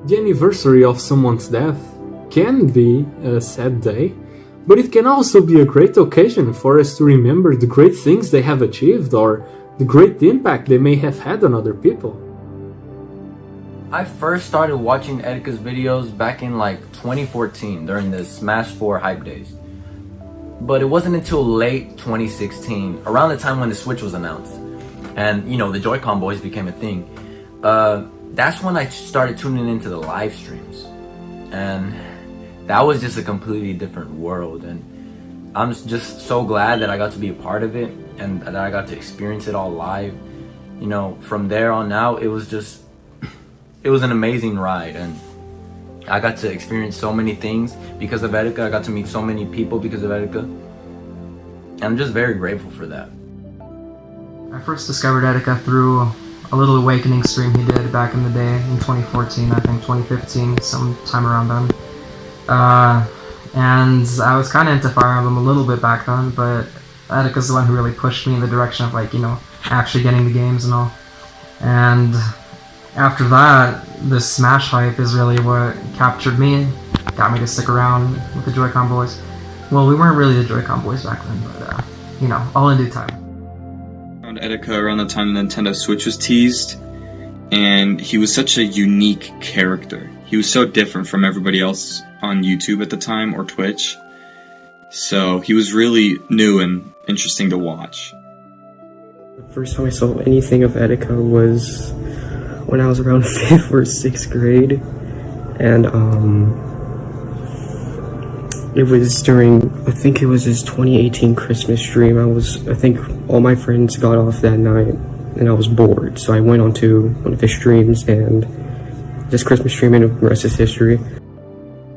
The anniversary of someone's death can be a sad day, but it can also be a great occasion for us to remember the great things they have achieved or the great impact they may have had on other people. I first started watching Etika's videos back in like 2014 during the Smash 4 hype days. But it wasn't until late 2016, around the time when the Switch was announced, and you know, the Joy-Con boys became a thing. That's when I started tuning into the live streams. And that was just a completely different world, and I'm just so glad that I got to be a part of it and that I got to experience it all live. You know, from there on out, it was an amazing ride, and I got to experience so many things because of Etika. I got to meet so many people because of Etika, and I'm just very grateful for that. I first discovered Etika through a little awakening stream he did back in the day in 2014, I think 2015, sometime around then. And I was kind of into Fire Emblem a little bit back then, but Etika's the one who really pushed me in the direction of, like, you know, actually getting the games and all. And after that, the Smash hype is really what captured me, got me to stick around with the Joy-Con boys. Well, we weren't really the Joy-Con boys back then, but, you know, all in due time. I found Etika around the time the Nintendo Switch was teased, and he was such a unique character. He was so different from everybody else on YouTube at the time, or Twitch. So he was really new and interesting to watch. The first time I saw anything of Etika was when I was around 5th or 6th grade, and it was during, I think it was his 2018 Christmas stream. I think all my friends got off that night, and I was bored, so I went onto one of his streams, and this Christmas stream, and the rest is history.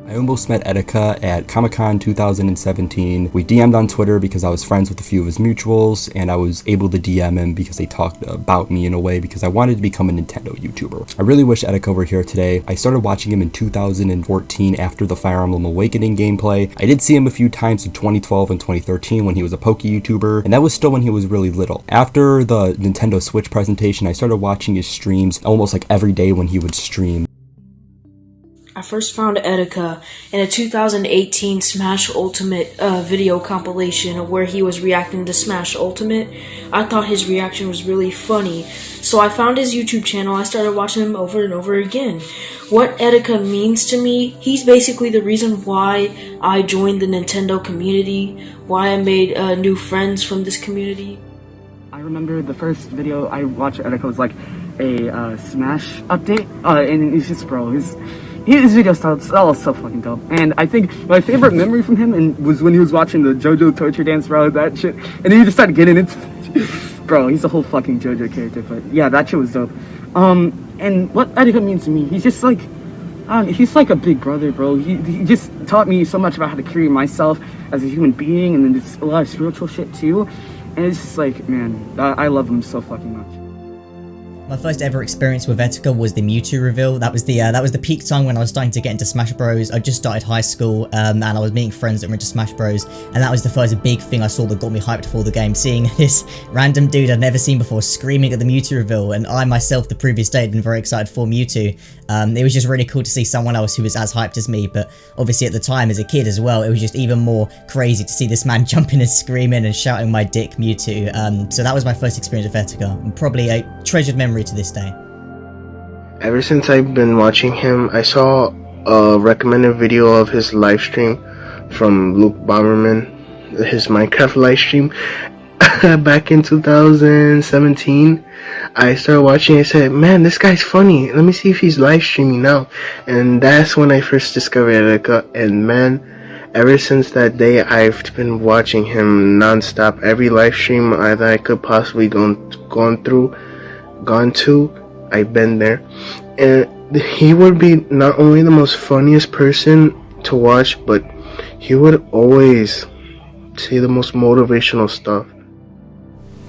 I almost met Etika at Comic-Con 2017. We DM'd on Twitter because I was friends with a few of his mutuals, and I was able to DM him because they talked about me in a way because I wanted to become a Nintendo YouTuber. I really wish Etika were here today. I started watching him in 2014 after the Fire Emblem Awakening gameplay. I did see him a few times in 2012 and 2013 when he was a Poke YouTuber, and that was still when he was really little. After the Nintendo Switch presentation, I started watching his streams almost like every day when he would stream. I first found Etika in a 2018 Smash Ultimate video compilation where he was reacting to Smash Ultimate. I thought his reaction was really funny, so I found his YouTube channel. I started watching him over and over again. What Etika means to me, he's basically the reason why I joined the Nintendo community, why I made new friends from this community. I remember the first video I watched Etika was like a Smash update, and he's just, bro, his video style is so fucking dope. And I think my favorite memory from him was when he was watching the JoJo torture dance, bro, that shit. And then he just started getting into bro, he's a whole fucking JoJo character, but yeah, that shit was dope. And what Etika means to me, he's just like, he's like a big brother, bro. He just taught me so much about how to carry myself as a human being, and then just a lot of spiritual shit too. And it's just like, man, I love him so fucking much. My first ever experience with Etika was the Mewtwo reveal. That was the peak time when I was starting to get into Smash Bros. I just started high school, and I was meeting friends that were into Smash Bros. And that was the first big thing I saw that got me hyped for the game. Seeing this random dude I'd never seen before screaming at the Mewtwo reveal, and I myself the previous day had been very excited for Mewtwo. It was just really cool to see someone else who was as hyped as me, but obviously at the time as a kid as well, it was just even more crazy to see this man jumping and screaming and shouting my dick Mewtwo. So that was my first experience with Etika, and probably a treasured memory to this day. Ever since I've been watching him, I saw a recommended video of his live stream from Luke Bomberman, his Minecraft live stream back in 2017. I started watching it, I said, man, this guy's funny, let me see if he's live streaming now. And that's when I first discovered Etika, and man, ever since that day I've been watching him non-stop. Every live stream that I could possibly gone to, I've been there. And he would be not only the most funniest person to watch, but he would always say the most motivational stuff.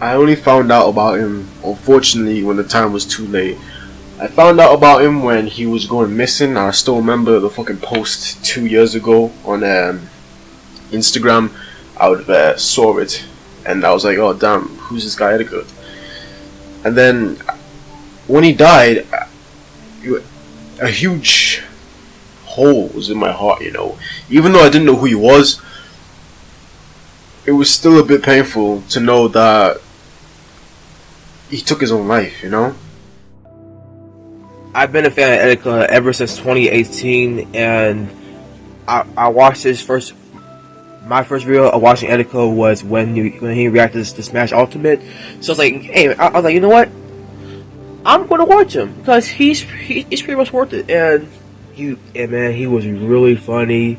I only found out about him, unfortunately, when the time was too late. I found out about him when he was going missing. I still remember the fucking post 2 years ago on Instagram. I would saw it, and I was like, oh damn, who's this guy Etika? And then when he died, a huge hole was in my heart, you know. Even though I didn't know who he was, it was still a bit painful to know that he took his own life, you know. I've been a fan of Etika ever since 2018, and I watched my first video of watching Etika was when he reacted to Smash Ultimate. So I was like, hey, I was like, you know what? I'm gonna watch him because he's pretty much worth it, and man, he was really funny.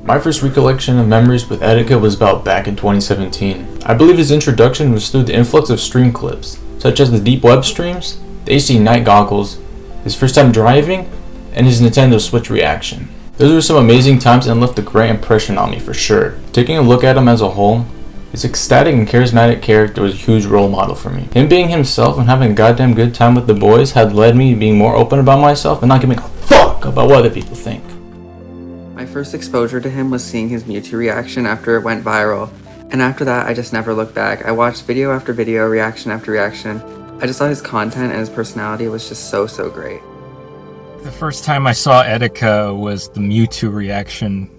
My first recollection of memories with Etika was about back in 2017. I believe his introduction was through the influx of stream clips, such as the deep web streams, the AC night goggles, his first time driving, and his Nintendo Switch reaction. Those were some amazing times and left a great impression on me for sure. Taking a look at him as a whole, his ecstatic and charismatic character was a huge role model for me. Him being himself and having a goddamn good time with the boys had led me to being more open about myself and not giving a fuck about what other people think. My first exposure to him was seeing his Mewtwo reaction after it went viral, and after that I just never looked back. I watched video after video, reaction after reaction. I just thought his content and his personality was just so great. The first time I saw Etika was the Mewtwo reaction,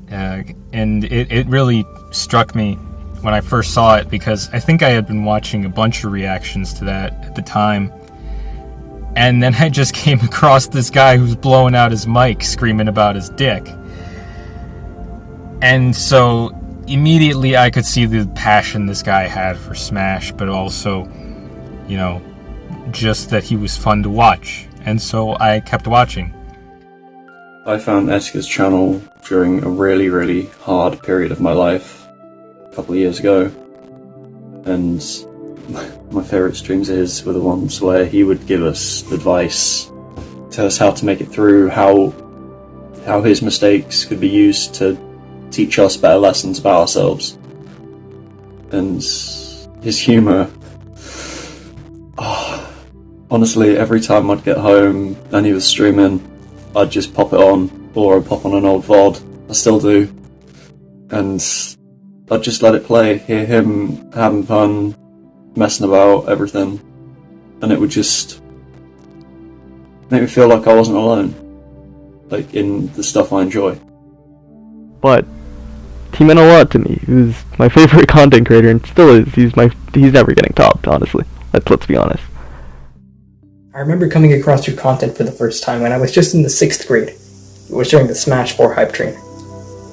and it really struck me when I first saw it because I think I had been watching a bunch of reactions to that at the time. And then I just came across this guy who's blowing out his mic screaming about his dick. And so immediately I could see the passion this guy had for Smash, but also, you know, just that he was fun to watch. And so I kept watching. I found Etika's channel during a really hard period of my life a couple of years ago. And my favourite streams of his were the ones where he would give us advice, tell us how to make it through, how his mistakes could be used to teach us better lessons about ourselves. And his humour, honestly, every time I'd get home and he was streaming, I'd just pop it on, or I'd pop on an old VOD. I still do. And I'd just let it play, hear him having fun, messing about, everything, and it would just make me feel like I wasn't alone, like in the stuff I enjoy. But he meant a lot to me. He was my favorite content creator and still is. He's never getting topped, honestly. Let's be honest. I remember coming across your content for the first time when I was just in the 6th grade. It was during the Smash 4 hype train.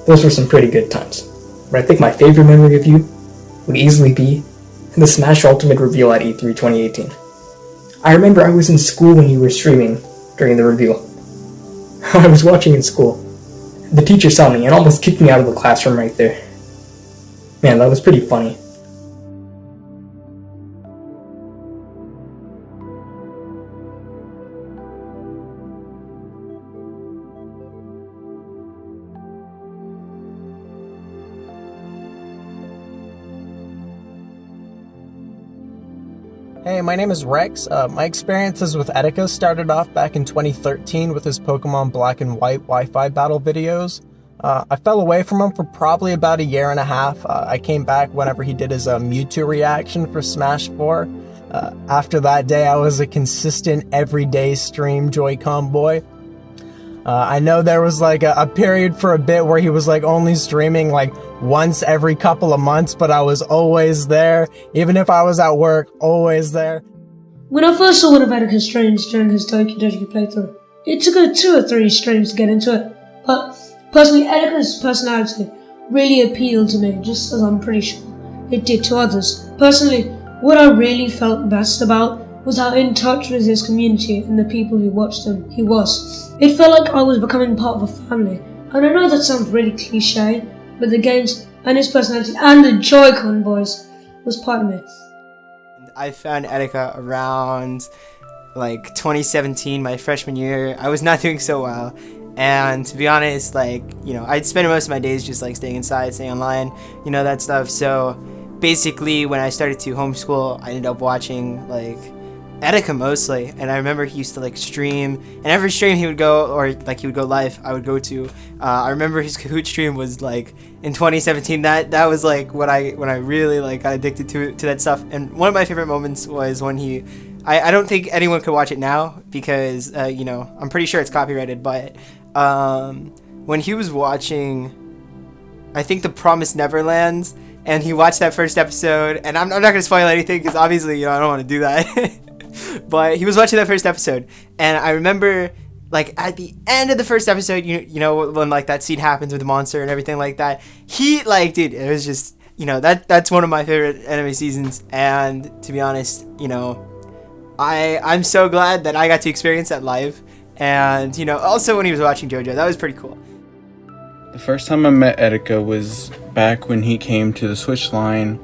Those were some pretty good times. But I think my favorite memory of you would easily be the Smash Ultimate reveal at E3 2018. I remember I was in school when you were streaming during the reveal. I was watching in school. The teacher saw me and almost kicked me out of the classroom right there. Man, that was pretty funny. Hey, my name is Rex. My experiences with Etika started off back in 2013 with his Pokemon Black and White Wi-Fi battle videos. I fell away from him for probably about a year and a half. I came back whenever he did his Mewtwo reaction for Smash 4. After that day, I was a consistent everyday stream Joy-Con boy. I know there was like a period for a bit where he was like only streaming like once every couple of months, but I was always there. Even if I was at work, always there. When I first saw one of Etika's streams during his Tokyo Dojo playthrough, it took a 2 or 3 streams to get into it. But personally, Etika's personality really appealed to me, just as I'm pretty sure it did to others. Personally, what I really felt best about was how in touch with his community and the people who watched him he was. It felt like I was becoming part of a family. And I know that sounds really cliche, but the games and his personality and the Joy-Con boys was part of me. I found Etika around like 2017, my freshman year. I was not doing so well. And to be honest, like, you know, I'd spend most of my days just like staying inside, staying online, you know, that stuff. So basically when I started to homeschool, I ended up watching like Etika mostly, and I remember he used to like stream, and every stream he would go, or like he would go live, I would go to. I remember his Kahoot stream was like in 2017. That was like when I really like got addicted to that stuff. And one of my favorite moments was when he I don't think anyone could watch it now because, you know, I'm pretty sure it's copyrighted, but when he was watching, I think The Promised Neverlands, and he watched that first episode, and I'm not going to spoil anything because obviously, you know, I don't want to do that, but he was watching that first episode, and I remember, like, at the end of the first episode, you know, when, like, that scene happens with the monster and everything like that, he, like, dude, it was just, you know, that's one of my favorite anime seasons, and to be honest, you know, I'm so glad that I got to experience that live, and, you know, also when he was watching JoJo, that was pretty cool. The first time I met Etika was back when he came to the Switch line.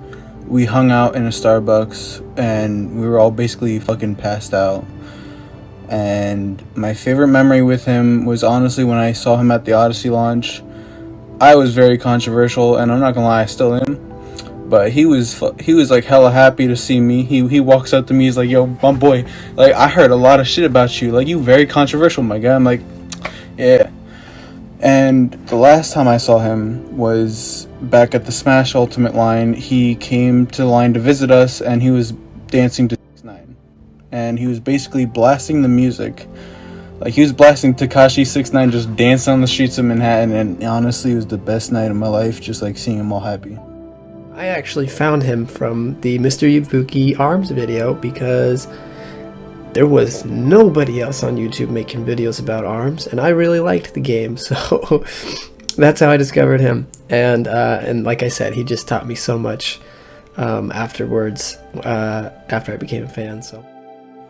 We hung out in a Starbucks, and we were all basically fucking passed out. And my favorite memory with him was honestly when I saw him at the Odyssey launch. I was very controversial, and I'm not gonna lie, I still am. But he was like hella happy to see me. He walks up to me, he's like, "Yo, my boy, like I heard a lot of shit about you. Like you very controversial, my guy." I'm like, "Yeah." And the last time I saw him was back at the Smash Ultimate line. He came to the line to visit us, and he was dancing to 6ix9ine, and he was basically blasting the music. Like he was blasting Tekashi 6ix9ine just dancing on the streets of Manhattan, and honestly, it was the best night of my life. Just like seeing him all happy. I actually found him from the Mr. Ibuki ARMS video because there was nobody else on YouTube making videos about ARMS, and I really liked the game, so that's how I discovered him. And like I said, he just taught me so much afterwards, after I became a fan. So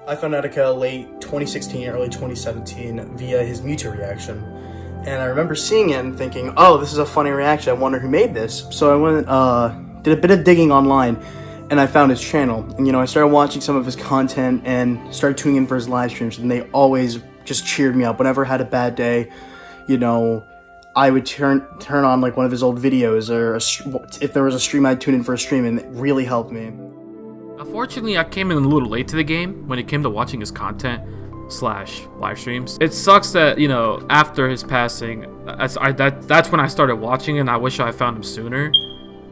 I found Etika late 2016, early 2017 via his Mewtwo reaction. And I remember seeing it and thinking, oh, this is a funny reaction, I wonder who made this. So I went, did a bit of digging online, and I found his channel. And, you know, I started watching some of his content and started tuning in for his live streams, and they always just cheered me up. Whenever I had a bad day, you know, I would turn on, like, one of his old videos, or if there was a stream, I'd tune in for a stream, and it really helped me. Unfortunately, I came in a little late to the game when it came to watching his content / live streams. It sucks that, you know, after his passing, that's when I started watching, and I wish I found him sooner.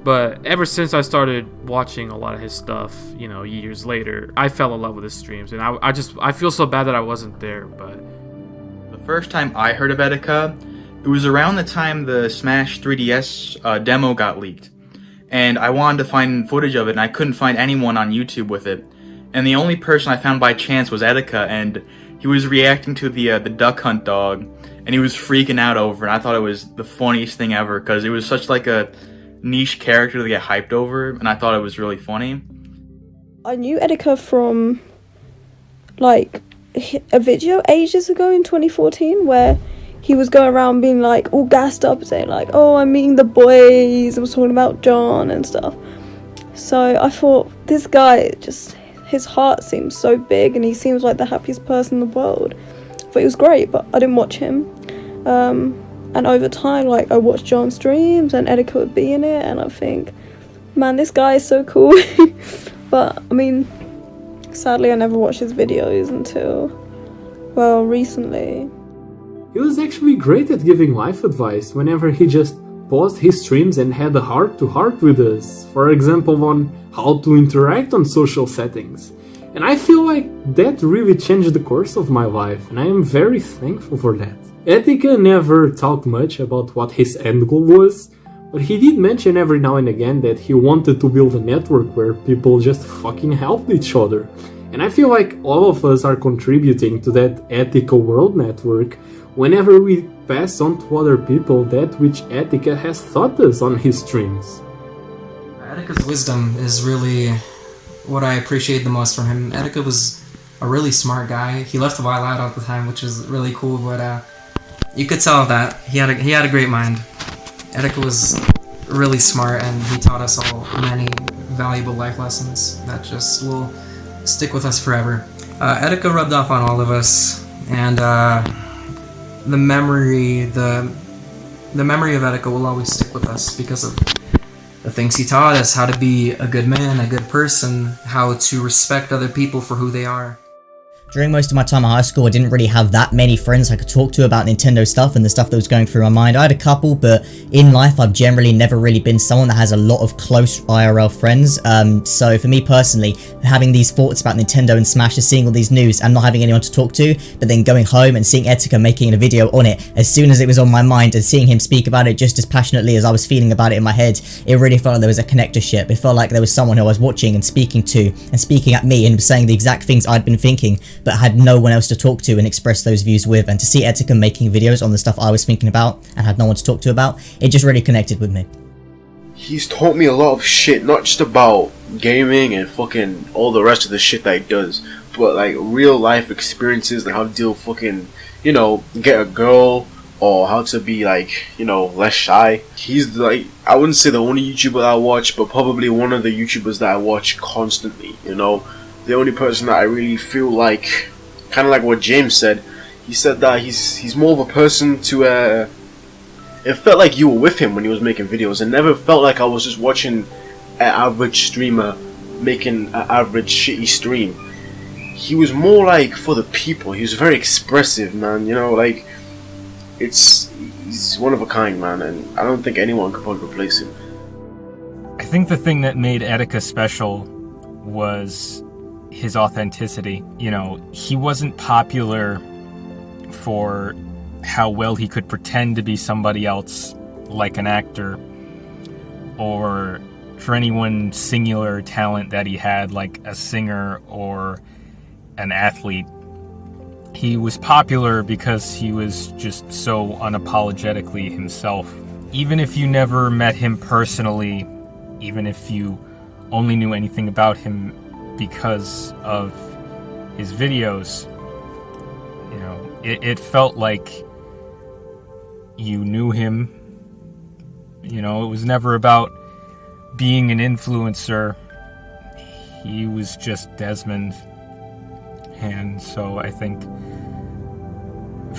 But ever since I started watching a lot of his stuff, you know, years later, I fell in love with his streams, and I feel so bad that I wasn't there. But the first time I heard of Etika, it was around the time the Smash 3DS demo got leaked, and I wanted to find footage of it, and I couldn't find anyone on YouTube with it. And the only person I found by chance was Etika, and he was reacting to the Duck Hunt dog, and he was freaking out over it. And I thought it was the funniest thing ever, because it was such like a niche character to get hyped over, and I thought it was really funny. I knew Etika from like a video ages ago in 2014 where he was going around being like all gassed up saying like, oh, I'm meeting the boys, I was talking about John and stuff. So I thought, this guy, just his heart seems so big and he seems like the happiest person in the world. But it was great, but I didn't watch him. And over time, like, I watched John's streams and Etika would be in it, and I think, man, this guy is so cool. But, I mean, sadly, I never watched his videos until, well, recently. He was actually great at giving life advice whenever he just paused his streams and had a heart-to-heart with us. For example, on how to interact on social settings. And I feel like that really changed the course of my life, and I am very thankful for that. Etika never talked much about what his end goal was, but he did mention every now and again that he wanted to build a network where people just fucking helped each other. And I feel like all of us are contributing to that Etika world network whenever we pass on to other people that which Etika has taught us on his streams. Etika's wisdom is really what I appreciate the most from him. Etika was a really smart guy. He left the while out all the time, which was really cool, but you could tell that he had a great mind. Etika was really smart, and he taught us all many valuable life lessons that just will stick with us forever. Etika rubbed off on all of us, and the memory of Etika will always stick with us because of the things he taught us: how to be a good man, a good person, how to respect other people for who they are. During most of my time in high school, I didn't really have that many friends I could talk to about Nintendo stuff and the stuff that was going through my mind. I had a couple, but in life, I've generally never really been someone that has a lot of close IRL friends. So for me personally, having these thoughts about Nintendo and Smash, just seeing all these news and not having anyone to talk to, but then going home and seeing Etika making a video on it as soon as it was on my mind and seeing him speak about it just as passionately as I was feeling about it in my head, it really felt like there was a connectorship. It felt like there was someone who I was watching and speaking to and speaking at me and saying the exact things I'd been thinking, but had no one else to talk to and express those views with. And to see Etika making videos on the stuff I was thinking about and had no one to talk to about, it just really connected with me. He's taught me a lot of shit, not just about gaming and fucking all the rest of the shit that he does, but like real life experiences, like how to deal fucking, you know, get a girl, or how to be like, you know, less shy. He's like, I wouldn't say the only YouTuber I watch, but probably one of the YouTubers that I watch constantly, you know. The only person that I really feel like, kind of like what James said, he said that he's more of a person to, it felt like you were with him when he was making videos. It never felt like I was just watching an average streamer making an average shitty stream. He was more like for the people. He was very expressive, man, you know, like, he's one of a kind, man, and I don't think anyone could probably replace him. I think the thing that made Etika special was his authenticity. You know, he wasn't popular for how well he could pretend to be somebody else, like an actor, or for any one singular talent that he had, like a singer or an athlete. He was popular because he was just so unapologetically himself. Even if you never met him personally, even if you only knew anything about him because of his videos, you know, it felt like you knew him. You know, it was never about being an influencer. He was just Desmond. And so I think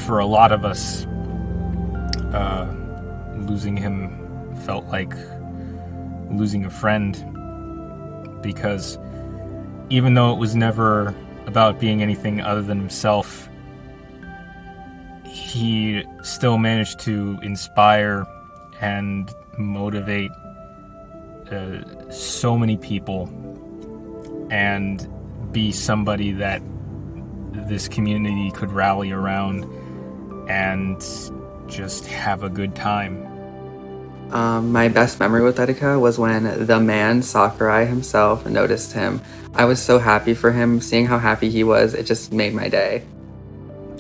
for a lot of us, losing him felt like losing a friend, because even though it was never about being anything other than himself, he still managed to inspire and motivate so many people and be somebody that this community could rally around and just have a good time. My best memory with Etika was when the man, Sakurai himself, noticed him. I was so happy for him. Seeing how happy he was, it just made my day.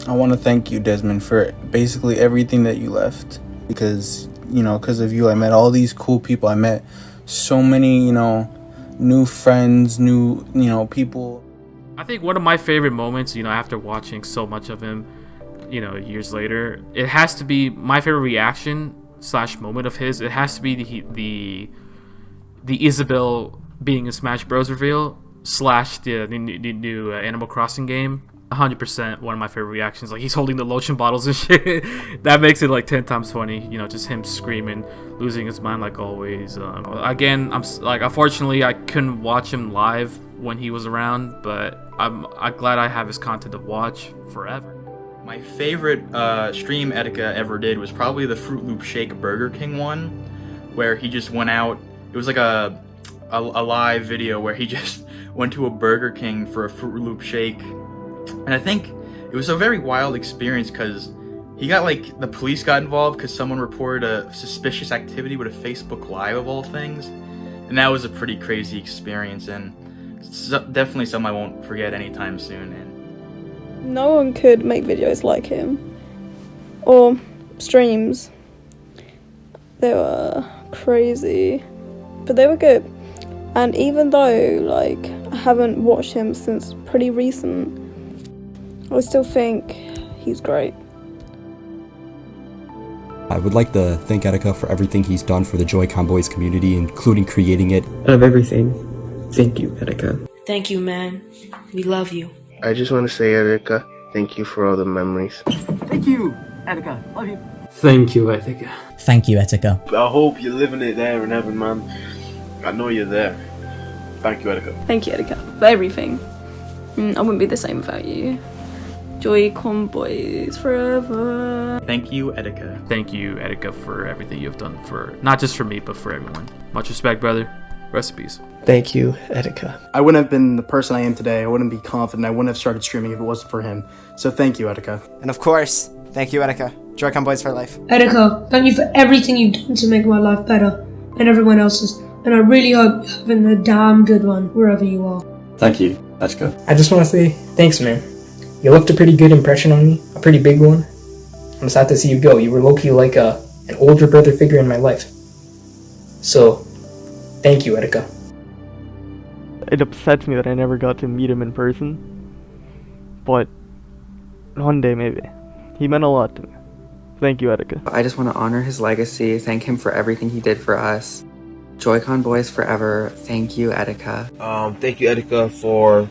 I want to thank you, Desmond, for basically everything that you left. Because, you know, because of you, I met all these cool people. I met so many, you know, new friends, new, you know, people. I think one of my favorite moments, you know, after watching so much of him, you know, years later, it has to be my favorite reaction / moment of his. It has to be the Isabelle being a Smash Bros. Reveal / the new Animal Crossing game. 100% one of my favorite reactions. Like, he's holding the lotion bottles and shit. That makes it like 10 times funny. You know, just him screaming, losing his mind like always. Again, I'm like, unfortunately, I couldn't watch him live when he was around, but I'm glad I have his content to watch forever. My favorite stream Etika ever did was probably the Fruit Loop Shake Burger King one, where he just went out. It was like a live video where he just went to a Burger King for a Fruit Loop Shake. And I think it was a very wild experience because he got, like, the police got involved because someone reported a suspicious activity with a Facebook Live of all things. And that was a pretty crazy experience, and it's definitely something I won't forget anytime soon. And no one could make videos like him. Or streams. They were crazy. But they were good. And even though, like, I haven't watched him since pretty recent, I still think he's great. I would like to thank Etika for everything he's done for the Joy-Con Boys community, including creating it. Out of everything, thank you, Etika. Thank you, man. We love you. I just want to say, Etika, thank you for all the memories. Thank you, Etika. Love you. Thank you, Etika. Thank you, Etika. I hope you're living it there in heaven, man. I know you're there. Thank you, Etika. Thank you, Etika, for everything. I wouldn't be the same without you. Joy-Con boys forever. Thank you, Etika. Thank you, Etika, for everything you've done for not just for me, but for everyone. Much respect, brother. Recipes. Thank you, Etika. I wouldn't have been the person I am today. I wouldn't be confident. I wouldn't have started streaming if it wasn't for him. So thank you, Etika. And of course, thank you, Etika. Joy-Con boys for life. Etika, thank you for everything you've done to make my life better and everyone else's. And I really hope you're having a damn good one wherever you are. Thank you. Let's go. I just want to say thanks, man. You left a pretty good impression on me, a pretty big one. I'm sad to see you go. You were low-key like an older brother figure in my life. So, thank you, Etika. It upsets me that I never got to meet him in person, but one day maybe. He meant a lot to me. Thank you, Etika. I just want to honor his legacy, thank him for everything he did for us. Joy-Con boys forever. Thank you, Etika. Thank you, Etika, for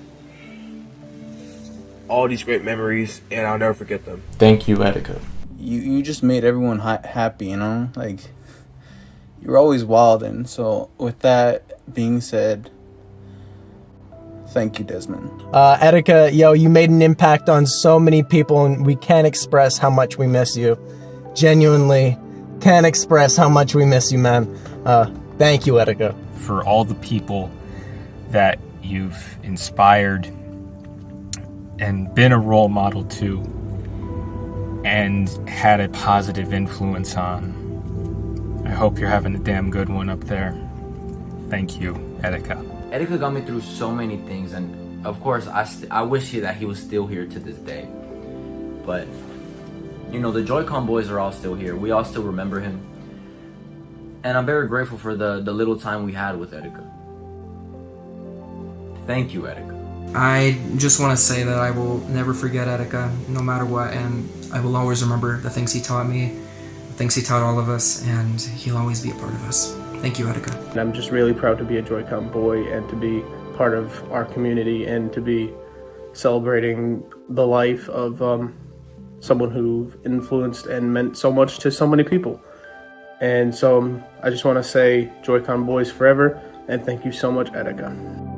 all these great memories, and I'll never forget them. Thank you, Etika. You just made everyone happy, you know? Like, you were always wildin'. So, with that being said, thank you, Desmond. Etika, yo, you made an impact on so many people, and we can't express how much we miss you. Genuinely, can't express how much we miss you, man. Thank you, Etika. For all the people that you've inspired and been a role model to and had a positive influence on. I hope you're having a damn good one up there. Thank you, Etika. Etika got me through so many things, and of course I wish that he was still here to this day. But you know, the Joy-Con boys are all still here. We all still remember him. And I'm very grateful for the little time we had with Etika. Thank you, Etika. I just want to say that I will never forget Etika, no matter what, and I will always remember the things he taught me, the things he taught all of us, and he'll always be a part of us. Thank you, Etika. And I'm just really proud to be a Joy-Con boy and to be part of our community and to be celebrating the life of someone who influenced and meant so much to so many people. And so I just want to say Joy-Con boys forever, and thank you so much, Etika.